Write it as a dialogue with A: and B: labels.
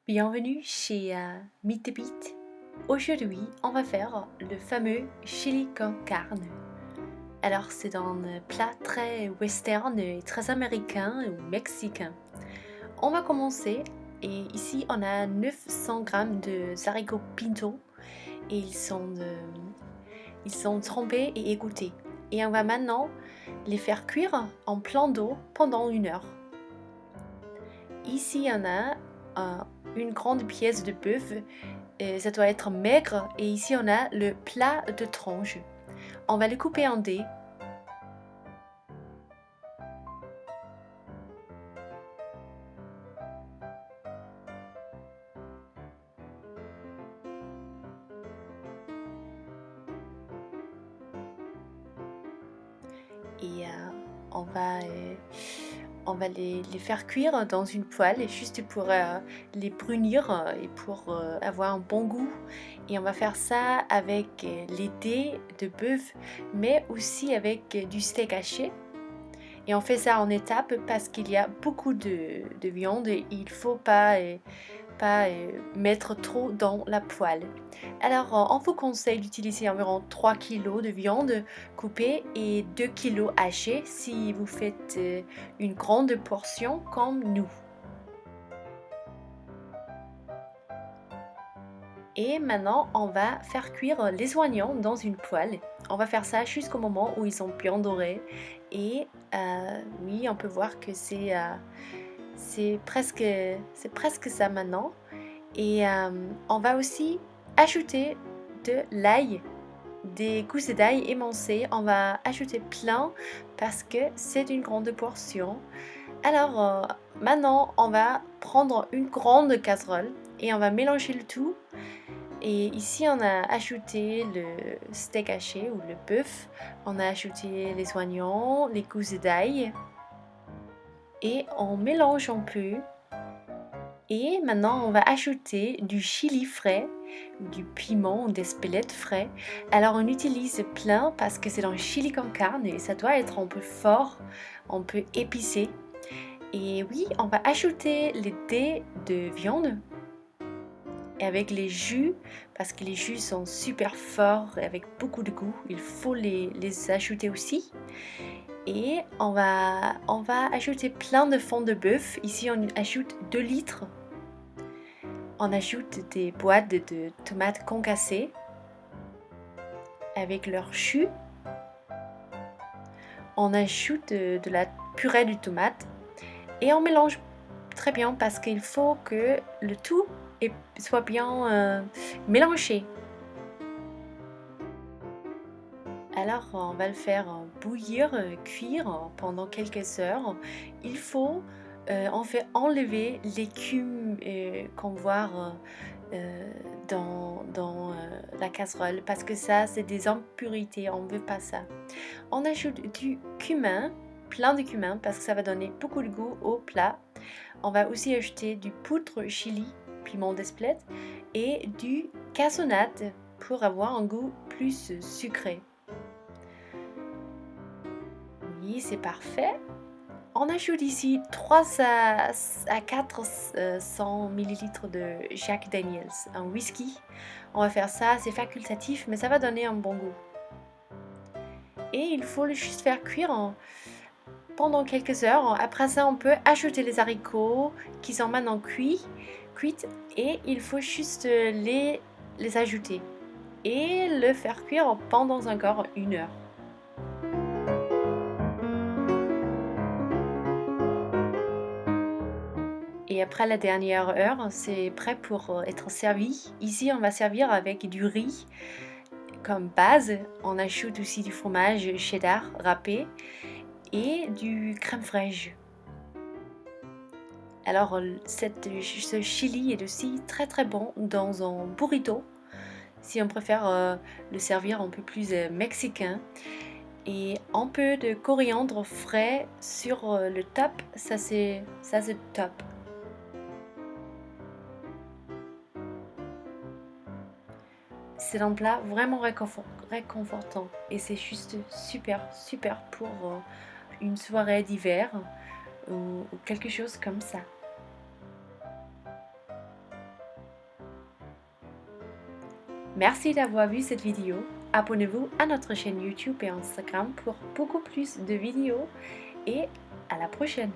A: Bienvenue chez Meet the Beat. Aujourd'hui, on va faire le fameux chili con carne. Alors, c'est un plat très western et très américain ou mexicain. On va commencer et ici on a 900 grammes de haricots pinto et ils sont trempés et égouttés. Et on va maintenant les faire cuire en plan d'eau pendant 1 heure. Ici, on a une grande pièce de bœuf. Ça doit être maigre. Et ici, on a le plat de tranche. On va le couper en dés. Et on va les faire cuire dans une poêle juste pour les brunir et pour avoir un bon goût. Et on va faire ça avec les dés de bœuf, mais aussi avec du steak haché. Et on fait ça en étapes parce qu'il y a beaucoup de viande et il ne faut pas mettre trop dans la poêle. Alors, on vous conseille d'utiliser environ 3 kg de viande coupée et 2 kg hachée si vous faites une grande portion comme nous. Et maintenant, on va faire cuire les oignons dans une poêle. On va faire ça jusqu'au moment où ils sont bien dorés. Et oui, on peut voir que c'est presque ça maintenant. Et on va aussi ajouter de l'ail, des gousses d'ail émincées. On va ajouter plein parce que c'est une grande portion. Alors maintenant, on va prendre une grande casserole et on va mélanger le tout. Et ici, on a ajouté le steak haché ou le bœuf. On a ajouté les oignons, les gousses d'ail. Et on mélange un peu. Et maintenant, on va ajouter du chili frais, du piment, des spelettes frais. Alors, on utilise plein parce que c'est dans le chili con carne et ça doit être un peu fort, un peu épicé. Et oui, on va ajouter les dés de viande avec les jus parce que les jus sont super forts et avec beaucoup de goût. Il faut les ajouter aussi. Et on va ajouter plein de fond de bœuf. Ici, on ajoute 2 litres. On ajoute des boîtes de tomates concassées avec leur jus. On ajoute de la purée de tomate et on mélange très bien parce qu'il faut que le tout soit bien mélangé. Alors on va le faire bouillir, cuire pendant quelques heures. Il faut on fait enlever l'écume qu'on voit dans la casserole parce que ça c'est des impurités, on ne veut pas ça. On ajoute du cumin, plein de cumin parce que ça va donner beaucoup de goût au plat. On va aussi ajouter du poudre chili, piment d'Espelette et du cassonade pour avoir un goût plus sucré. Oui, c'est parfait. On ajoute ici 3 à 400 ml de Jack Daniels, un whisky. On va faire ça, c'est facultatif, mais ça va donner un bon goût. Et il faut le juste faire cuire pendant quelques heures. Après ça, on peut ajouter les haricots qui sont maintenant cuits et il faut juste les ajouter et le faire cuire pendant encore 1 heure. Et après la dernière heure, c'est prêt pour être servi. Ici, on va servir avec du riz comme base. On ajoute aussi du fromage cheddar râpé et du crème fraîche. Alors, ce chili est aussi très très bon dans un burrito. Si on préfère le servir un peu plus mexicain. Et un peu de coriandre frais sur le top, ça c'est top. C'est un plat vraiment réconfortant et c'est juste super pour une soirée d'hiver ou quelque chose comme ça. Merci d'avoir vu cette vidéo. Abonnez-vous à notre chaîne YouTube et Instagram pour beaucoup plus de vidéos et à la prochaine.